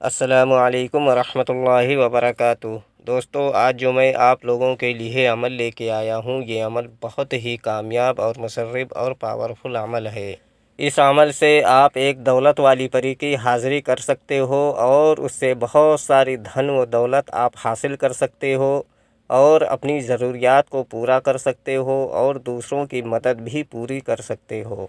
السلام علیکم ورحمۃ اللہ وبرکاتہ۔ دوستو، آج جو میں آپ لوگوں کے لیے عمل لے کے آیا ہوں، یہ عمل بہت ہی کامیاب اور مسرب اور پاورفل عمل ہے۔ اس عمل سے آپ ایک دولت والی پری کی حاضری کر سکتے ہو اور اس سے بہت ساری دھن و دولت آپ حاصل کر سکتے ہو اور اپنی ضروریات کو پورا کر سکتے ہو اور دوسروں کی مدد بھی پوری کر سکتے ہو۔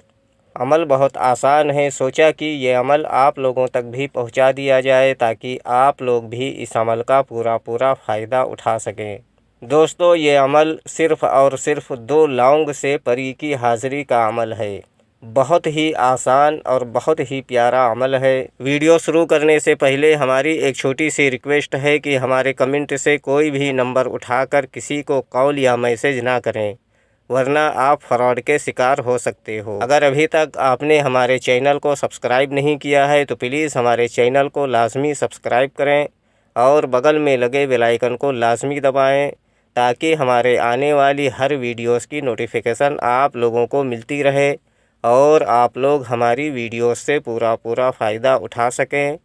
عمل بہت آسان ہے، سوچا کہ یہ عمل آپ لوگوں تک بھی پہنچا دیا جائے تاکہ آپ لوگ بھی اس عمل کا پورا فائدہ اٹھا سکیں۔ دوستو، یہ عمل صرف اور صرف 2 لونگ سے پری کی حاضری کا عمل ہے۔ بہت ہی آسان اور بہت ہی پیارا عمل ہے۔ ویڈیو شروع کرنے سے پہلے ہماری ایک چھوٹی سی ریکویسٹ ہے کہ ہمارے کمنٹ سے کوئی بھی نمبر اٹھا کر کسی کو کال یا میسج نہ کریں، ورنہ آپ فراڈ کے شکار ہو سکتے ہو۔ اگر ابھی تک آپ نے ہمارے چینل کو سبسکرائب نہیں کیا ہے تو پلیز ہمارے چینل کو لازمی سبسکرائب کریں اور بغل میں لگے بیل آئیکن کو لازمی دبائیں تاکہ ہمارے آنے والی ہر ویڈیوز کی نوٹیفیکیشن آپ لوگوں کو ملتی رہے اور آپ لوگ ہماری ویڈیوز سے پورا فائدہ اٹھا سکیں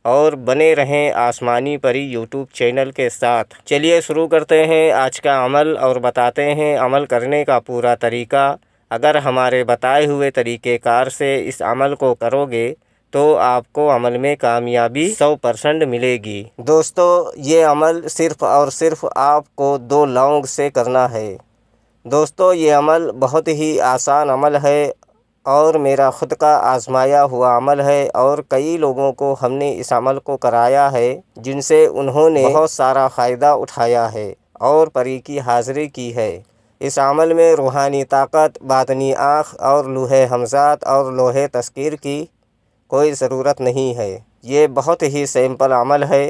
اور بنے رہیں آسمانی پری یوٹیوب چینل کے ساتھ۔ چلیے شروع کرتے ہیں آج کا عمل اور بتاتے ہیں عمل کرنے کا پورا طریقہ۔ اگر ہمارے بتائے ہوئے طریقہ کار سے اس عمل کو کرو گے تو آپ کو عمل میں کامیابی 100% ملے گی۔ دوستو، یہ عمل صرف اور صرف آپ کو 2 لونگ سے کرنا ہے۔ دوستو، یہ عمل بہت ہی آسان عمل ہے اور میرا خود کا آزمایا ہوا عمل ہے اور کئی لوگوں کو ہم نے اس عمل کو کرایا ہے جن سے انہوں نے بہت سارا فائدہ اٹھایا ہے اور پری کی حاضری کی ہے۔ اس عمل میں روحانی طاقت، باطنی آنکھ اور لوح ہمزات اور لوح تذکیر کی کوئی ضرورت نہیں ہے۔ یہ بہت ہی سمپل عمل ہے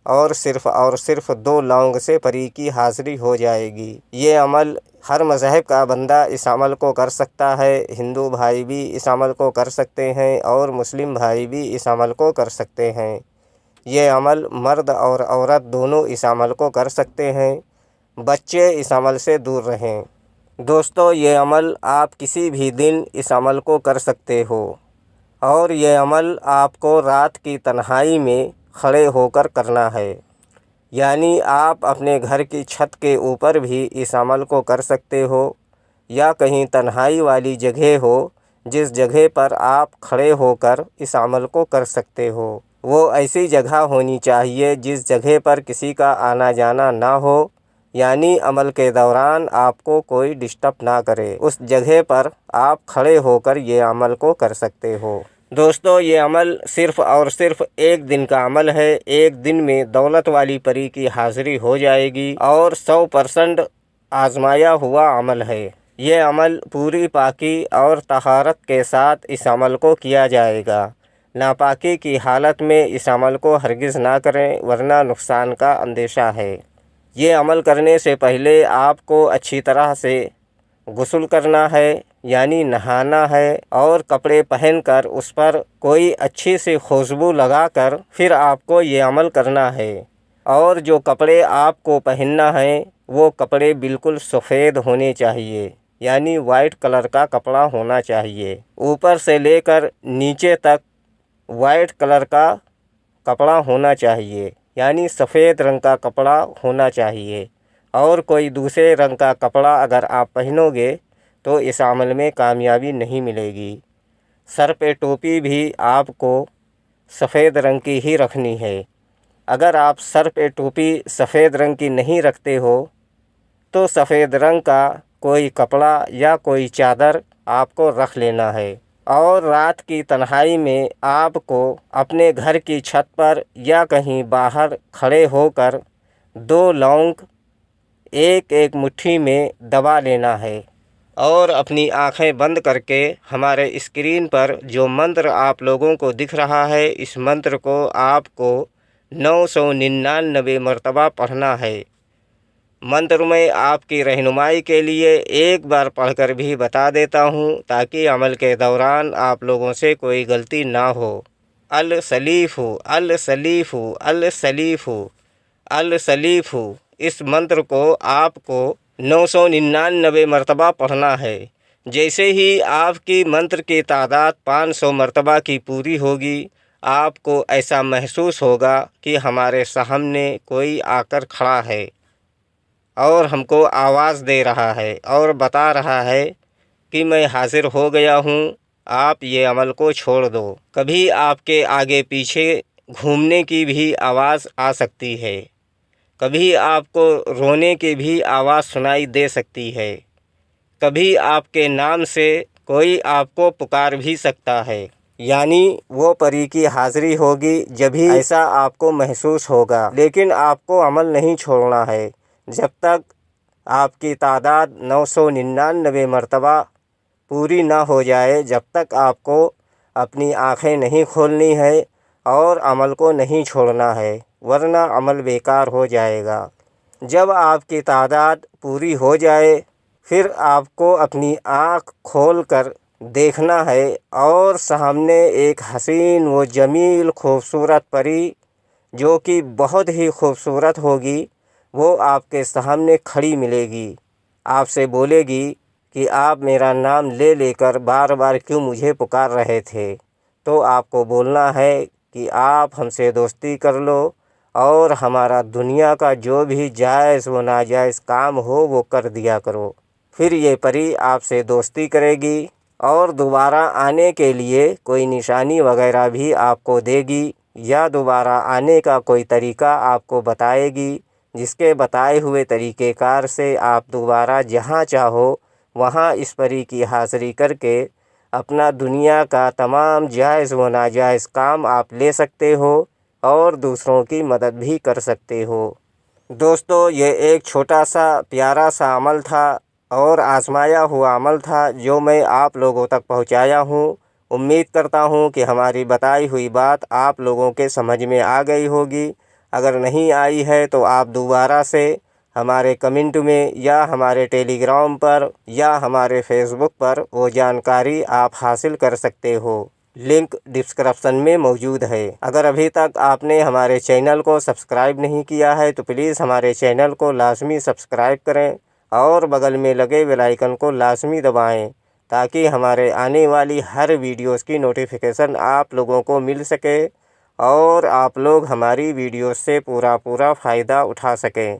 اور صرف 2 لونگ سے پری کی حاضری ہو جائے گی۔ یہ عمل ہر مذہب کا بندہ اس عمل کو کر سکتا ہے۔ ہندو بھائی بھی اس عمل کو کر سکتے ہیں اور مسلم بھائی بھی اس عمل کو کر سکتے ہیں۔ یہ عمل مرد اور عورت دونوں اس عمل کو کر سکتے ہیں۔ بچے اس عمل سے دور رہیں۔ دوستو، یہ عمل آپ کسی بھی دن اس عمل کو کر سکتے ہو اور یہ عمل آپ کو رات کی تنہائی میں کھڑے ہو کر کرنا ہے، یعنی آپ اپنے گھر کی چھت کے اوپر بھی اس عمل کو کر سکتے ہو یا کہیں تنہائی والی جگہ ہو جس جگہ پر آپ کھڑے ہو کر اس عمل کو کر سکتے ہو۔ وہ ایسی جگہ ہونی چاہیے جس جگہ پر کسی کا آنا جانا نہ ہو، یعنی عمل کے دوران آپ کو کوئی ڈسٹرب نہ کرے۔ اس جگہ پر آپ کھڑے ہو کر یہ عمل کو کر سکتے ہو۔ دوستو، یہ عمل صرف اور صرف 1 دن کا عمل ہے۔ 1 دن میں دولت والی پری کی حاضری ہو جائے گی اور 100% آزمایا ہوا عمل ہے۔ یہ عمل پوری پاکی اور طہارت کے ساتھ اس عمل کو کیا جائے گا۔ ناپاکی کی حالت میں اس عمل کو ہرگز نہ کریں ورنہ نقصان کا اندیشہ ہے۔ یہ عمل کرنے سے پہلے آپ کو اچھی طرح سے غسل کرنا ہے، یعنی نہانا ہے اور کپڑے پہن کر اس پر کوئی اچھی سی خوشبو لگا کر پھر آپ کو یہ عمل کرنا ہے۔ اور جو کپڑے آپ کو پہننا ہے وہ کپڑے بالکل سفید ہونے چاہیے، یعنی وائٹ کلر کا کپڑا ہونا چاہیے۔ اوپر سے لے کر نیچے تک وائٹ کلر کا کپڑا ہونا چاہیے، یعنی سفید رنگ کا کپڑا ہونا چاہیے۔ اور کوئی دوسرے رنگ کا کپڑا اگر آپ پہنو گے تو اس عمل میں کامیابی نہیں ملے گی۔ سر پہ ٹوپی بھی آپ کو سفید رنگ کی ہی رکھنی ہے۔ اگر آپ سر پہ ٹوپی سفید رنگ کی نہیں رکھتے ہو تو سفید رنگ کا کوئی کپڑا یا کوئی چادر آپ کو رکھ لینا ہے اور رات کی تنہائی میں آپ کو اپنے گھر کی چھت پر یا کہیں باہر کھڑے ہو کر 2 لونگ ایک مٹھی میں دبا لینا ہے اور اپنی آنکھیں بند کر کے ہمارے اسکرین پر جو منتر آپ لوگوں کو دکھ رہا ہے اس منتر کو آپ کو 999 مرتبہ پڑھنا ہے۔ منتر میں آپ کی رہنمائی کے لیے ایک بار پڑھ کر بھی بتا دیتا ہوں تاکہ عمل کے دوران آپ لوگوں سے کوئی غلطی نہ ہو۔ السلیف السلیف السلیف السلیف، اس منتر کو آپ کو 999 مرتبہ پڑھنا ہے۔ جیسے ہی آپ کی منتر کی تعداد 500 مرتبہ کی پوری ہوگی آپ کو ایسا محسوس ہوگا کہ ہمارے سامنے کوئی آ کر کھڑا ہے اور ہم کو آواز دے رہا ہے اور بتا رہا ہے کہ میں حاضر ہو گیا ہوں، آپ یہ عمل کو چھوڑ دو۔ کبھی آپ کے آگے پیچھے گھومنے کی بھی آواز آ سکتی ہے، کبھی آپ کو رونے کی بھی آواز سنائی دے سکتی ہے، کبھی آپ کے نام سے کوئی آپ کو پکار بھی سکتا ہے، یعنی وہ پری کی حاضری ہوگی جبھی ایسا آپ کو محسوس ہوگا۔ لیکن آپ کو عمل نہیں چھوڑنا ہے جب تک آپ کی تعداد 999 مرتبہ پوری نہ ہو جائے، جب تک آپ کو اپنی آنکھیں نہیں کھولنی ہے اور عمل کو نہیں چھوڑنا ہے، ورنہ عمل بیکار ہو جائے گا۔ جب آپ کی تعداد پوری ہو جائے پھر آپ کو اپنی آنکھ کھول کر دیکھنا ہے اور سامنے ایک حسین و جمیل خوبصورت پری جو کہ بہت ہی خوبصورت ہوگی، وہ آپ کے سامنے کھڑی ملے گی، آپ سے بولے گی کہ آپ میرا نام لے لے کر بار بار کیوں مجھے پکار رہے تھے؟ تو آپ کو بولنا ہے کہ آپ ہم سے دوستی کر لو اور ہمارا دنیا کا جو بھی جائز و ناجائز کام ہو وہ کر دیا کرو۔ پھر یہ پری آپ سے دوستی کرے گی اور دوبارہ آنے کے لیے کوئی نشانی وغیرہ بھی آپ کو دے گی یا دوبارہ آنے کا کوئی طریقہ آپ کو بتائے گی، جس کے بتائے ہوئے طریقہ کار سے آپ دوبارہ جہاں چاہو وہاں اس پری کی حاضری کر کے اپنا دنیا کا تمام جائز و ناجائز کام آپ لے سکتے ہو اور دوسروں کی مدد بھی کر سکتے ہو۔ دوستو، یہ ایک چھوٹا سا پیارا سا عمل تھا اور آزمایا ہوا عمل تھا جو میں آپ لوگوں تک پہنچایا ہوں۔ امید کرتا ہوں کہ ہماری بتائی ہوئی بات آپ لوگوں کے سمجھ میں آ گئی ہوگی۔ اگر نہیں آئی ہے تو آپ دوبارہ سے ہمارے کمنٹ میں یا ہمارے ٹیلی گرام پر یا ہمارے فیس بک پر وہ جانکاری آپ حاصل کر سکتے ہو، لنک ڈسکرپشن میں موجود ہے۔ اگر ابھی تک آپ نے ہمارے چینل کو سبسکرائب نہیں کیا ہے تو پلیز ہمارے چینل کو لازمی سبسکرائب کریں اور بغل میں لگے بیل آئیکن کو لازمی دبائیں تاکہ ہمارے آنے والی ہر ویڈیوز کی نوٹیفیکیشن آپ لوگوں کو مل سکے اور آپ لوگ ہماری ویڈیوز سے پورا فائدہ اٹھا سکیں۔